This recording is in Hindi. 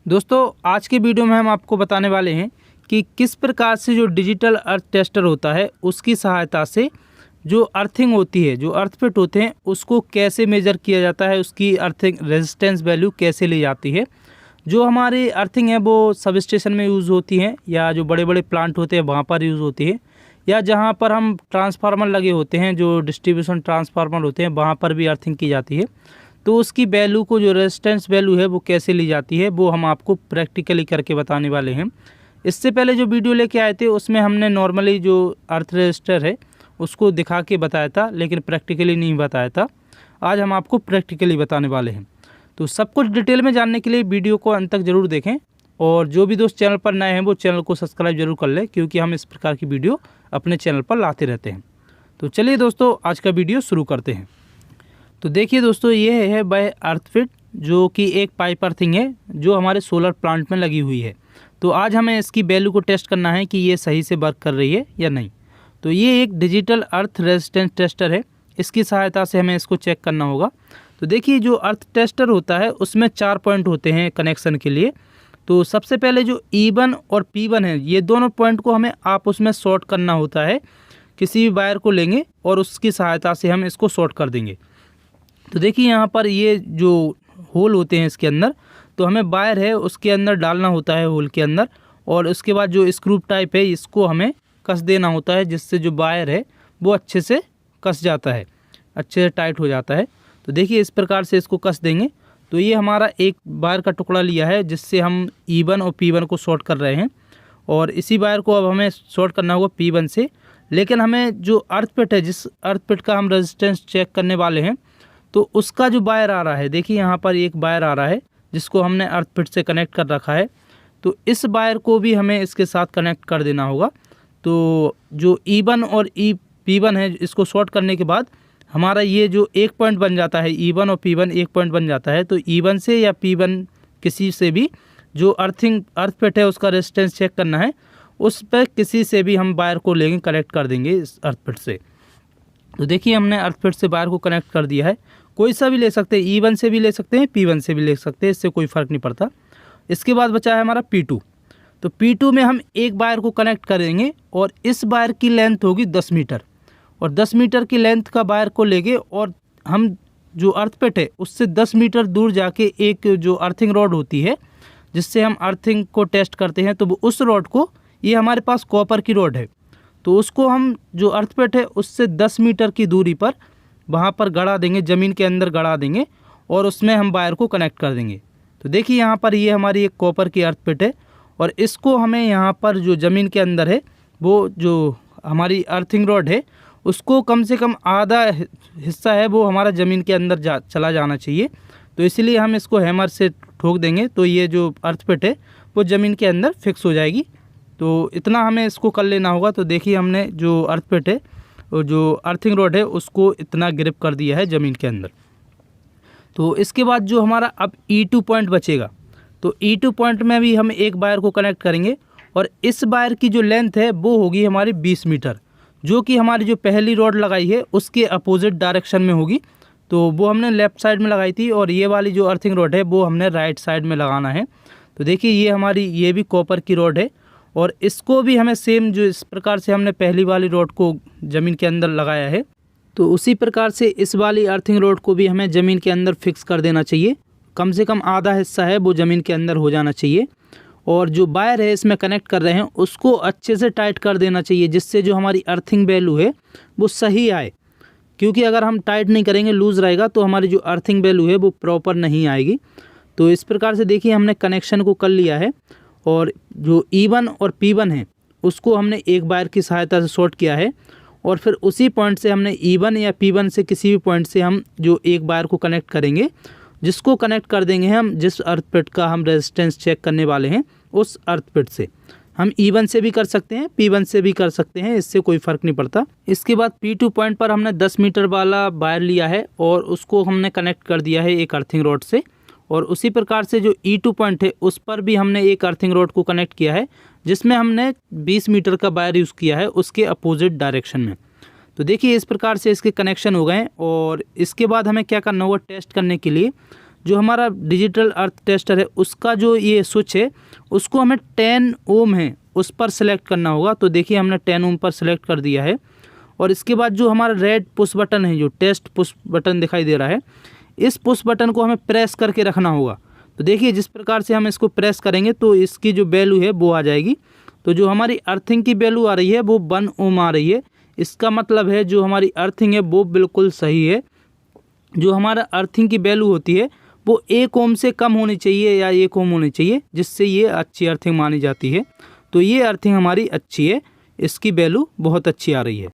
दोस्तों आज के वीडियो में हम आपको बताने वाले हैं कि किस प्रकार से जो डिजिटल अर्थ टेस्टर होता है उसकी सहायता से जो अर्थिंग होती है, जो अर्थ फिट होते हैं, उसको कैसे मेजर किया जाता है, उसकी अर्थिंग रेजिस्टेंस वैल्यू कैसे ली जाती है। जो हमारी अर्थिंग है वो सब स्टेशन में यूज़ होती हैं या जो बड़े बड़े प्लांट होते हैं वहाँ पर यूज़ होती है, या जहाँ पर हम ट्रांसफार्मर लगे होते हैं, जो डिस्ट्रीब्यूशन ट्रांसफार्मर होते हैं वहाँ पर भी अर्थिंग की जाती है। तो उसकी वैल्यू को, जो रेजिस्टेंस वैल्यू है वो कैसे ली जाती है, वो हम आपको प्रैक्टिकली करके बताने वाले हैं। इससे पहले जो वीडियो लेके आए थे उसमें हमने नॉर्मली जो अर्थ रजिस्टर है उसको दिखा के बताया था, लेकिन प्रैक्टिकली नहीं बताया था। आज हम आपको प्रैक्टिकली बताने वाले हैं। तो सब कुछ डिटेल में जानने के लिए वीडियो को अंत तक ज़रूर देखें, और जो भी दोस्त चैनल पर नए हैं वो चैनल को सब्सक्राइब जरूर कर लें, क्योंकि हम इस प्रकार की वीडियो अपने चैनल पर लाते रहते हैं। तो चलिए दोस्तों आज का वीडियो शुरू करते हैं। तो देखिए दोस्तों, ये है बाय अर्थ फिट, जो कि एक पाइप अर्थिंग है जो हमारे सोलर प्लांट में लगी हुई है। तो आज हमें इसकी वैल्यू को टेस्ट करना है कि ये सही से वर्क कर रही है या नहीं। तो ये एक डिजिटल अर्थ रेजिस्टेंस टेस्टर है, इसकी सहायता से हमें इसको चेक करना होगा। तो देखिए, जो अर्थ टेस्टर होता है उसमें 4 पॉइंट होते हैं कनेक्शन के लिए। तो सबसे पहले जो E1 और P1 है, ये दोनों पॉइंट को हमें आपस में शॉर्ट करना होता है। किसी भी वायर को लेंगे और उसकी सहायता से हम इसको शॉर्ट कर देंगे। तो देखिए यहाँ पर ये जो होल होते हैं इसके अंदर, तो हमें वायर है उसके अंदर डालना होता है होल के अंदर, और उसके बाद जो स्क्रू टाइप है इसको हमें कस देना होता है, जिससे जो वायर है वो अच्छे से कस जाता है, अच्छे से टाइट हो जाता है। तो देखिए इस प्रकार से इसको कस देंगे। तो ये हमारा एक वायर का टुकड़ा लिया है जिससे हम E1 और P1 को शॉर्ट कर रहे हैं, और इसी वायर को अब हमें शॉर्ट करना होगा P1 से। लेकिन हमें जो अर्थ पिट है, जिस अर्थ पिट का हम रेजिस्टेंस चेक करने वाले हैं, तो उसका जो वायर आ रहा है, देखिए यहाँ पर एक वायर आ रहा है जिसको हमने अर्थ पिट से कनेक्ट कर रखा है। तो इस वायर को भी हमें इसके साथ कनेक्ट कर देना होगा। तो जो E1 और P1 है, इसको शॉर्ट करने के बाद हमारा ये जो एक पॉइंट बन जाता है, E1 और P1 एक पॉइंट बन जाता है। तो E1 से या P1 किसी से भी जो अर्थ पिट है उसका रेजिस्टेंस चेक करना है, उस पर किसी से भी हम वायर को लेंगे, कनेक्ट कर देंगे इस अर्थ पिट से। तो देखिए हमने अर्थ पिट से वायर को कनेक्ट कर दिया है। कोई सा भी ले सकते हैं, E1 से भी ले सकते हैं, P1 से भी ले सकते हैं, इससे कोई फ़र्क नहीं पड़ता। इसके बाद बचा है हमारा P2। तो P2 में हम एक वायर को कनेक्ट करेंगे, और इस वायर की लेंथ होगी 10 मीटर, और 10 मीटर की लेंथ का वायर को लेंगे और हम जो अर्थ पिट है उससे 10 मीटर दूर जाके एक जो अर्थिंग रॉड होती है जिससे हम अर्थिंग को टेस्ट करते हैं, तो वो उस रॉड को, ये हमारे पास कॉपर की रॉड है, तो उसको हम जो अर्थ पिट है उससे 10 मीटर की दूरी पर वहाँ पर गड़ा देंगे, ज़मीन के अंदर गड़ा देंगे, और उसमें हम वायर को कनेक्ट कर देंगे। तो देखिए यहाँ पर ये हमारी एक कॉपर की अर्थ पिट है, और इसको हमें यहाँ पर जो ज़मीन के अंदर है, वो जो हमारी अर्थिंग रॉड है उसको कम से कम आधा हिस्सा है वो हमारा ज़मीन के अंदर चला जाना चाहिए। तो इसलिए हम इसको हैमर से ठोक देंगे, तो ये जो अर्थ पिट है वो ज़मीन के अंदर फिक्स हो जाएगी। तो इतना हमें इसको कर लेना होगा। तो देखिए हमने जो अर्थ पिट है और जो अर्थिंग रॉड है उसको इतना ग्रिप कर दिया है ज़मीन के अंदर। तो इसके बाद जो हमारा अब E2 पॉइंट बचेगा, तो E2 पॉइंट में भी हम एक वायर को कनेक्ट करेंगे, और इस वायर की जो लेंथ है वो होगी हमारी 20 मीटर, जो कि हमारी जो पहली रॉड लगाई है उसके अपोजिट डायरेक्शन में होगी। तो वो हमने लेफ़्ट साइड में लगाई थी, और ये वाली जो अर्थिंग रॉड है वो हमने राइट साइड में लगाना है। तो देखिए ये हमारी, ये भी कॉपर की रॉड है, और इसको भी हमें सेम जो इस प्रकार से हमने पहली वाली रॉड को ज़मीन के अंदर लगाया है, तो उसी प्रकार से इस वाली अर्थिंग रॉड को भी हमें ज़मीन के अंदर फिक्स कर देना चाहिए। कम से कम आधा हिस्सा है वो ज़मीन के अंदर हो जाना चाहिए, और जो वायर है इसमें कनेक्ट कर रहे हैं उसको अच्छे से टाइट कर देना चाहिए, जिससे जो हमारी अर्थिंग वैल्यू है वो सही आए। क्योंकि अगर हम टाइट नहीं करेंगे, लूज़ रहेगा, तो हमारी जो अर्थिंग वैल्यू है वो प्रॉपर नहीं आएगी। तो इस प्रकार से देखिए हमने कनेक्शन को कर लिया है, और जो E1 और P1 है उसको हमने एक वायर की सहायता से शॉर्ट किया है, और फिर उसी पॉइंट से हमने E1 या P1 से किसी भी पॉइंट से हम जो एक वायर को कनेक्ट करेंगे, जिसको कनेक्ट कर देंगे हम जिस अर्थ पिट का हम रेजिस्टेंस चेक करने वाले हैं उस अर्थ पिट से। हम E1 से भी कर सकते हैं, P1 से भी कर सकते हैं, इससे कोई फ़र्क नहीं पड़ता। इसके बाद P2 पॉइंट पर हमने 10 मीटर वाला वायर लिया है, और उसको हमने कनेक्ट कर दिया है एक अर्थिंग रॉड से, और उसी प्रकार से जो E2 पॉइंट है उस पर भी हमने एक अर्थिंग रॉड को कनेक्ट किया है, जिसमें हमने 20 मीटर का वायर यूज़ किया है उसके अपोजिट डायरेक्शन में। तो देखिए इस प्रकार से इसके कनेक्शन हो गए। और इसके बाद हमें क्या करना होगा, टेस्ट करने के लिए जो हमारा डिजिटल अर्थ टेस्टर है उसका जो ये स्विच है उसको हमें 10 ओम है उस पर सेलेक्ट करना होगा। तो देखिए हमने 10 ओम पर सेलेक्ट कर दिया है। और इसके बाद जो हमारा रेड पुश बटन है, जो टेस्ट पुश बटन दिखाई दे रहा है, इस पुश बटन को हमें प्रेस करके रखना होगा। तो देखिए जिस प्रकार से हम इसको प्रेस करेंगे तो इसकी जो वैल्यू है वो आ जाएगी। तो जो हमारी अर्थिंग की वैल्यू आ रही है वो 1 ओम आ रही है। इसका मतलब है जो हमारी अर्थिंग है वो बिल्कुल सही है। जो हमारा अर्थिंग की वैल्यू होती है वो 1 ओम से कम होनी चाहिए या 1 ओम होनी चाहिए, जिससे ये अच्छी अर्थिंग मानी जाती है। तो ये अर्थिंग हमारी अच्छी है, इसकी वैल्यू बहुत अच्छी आ रही है।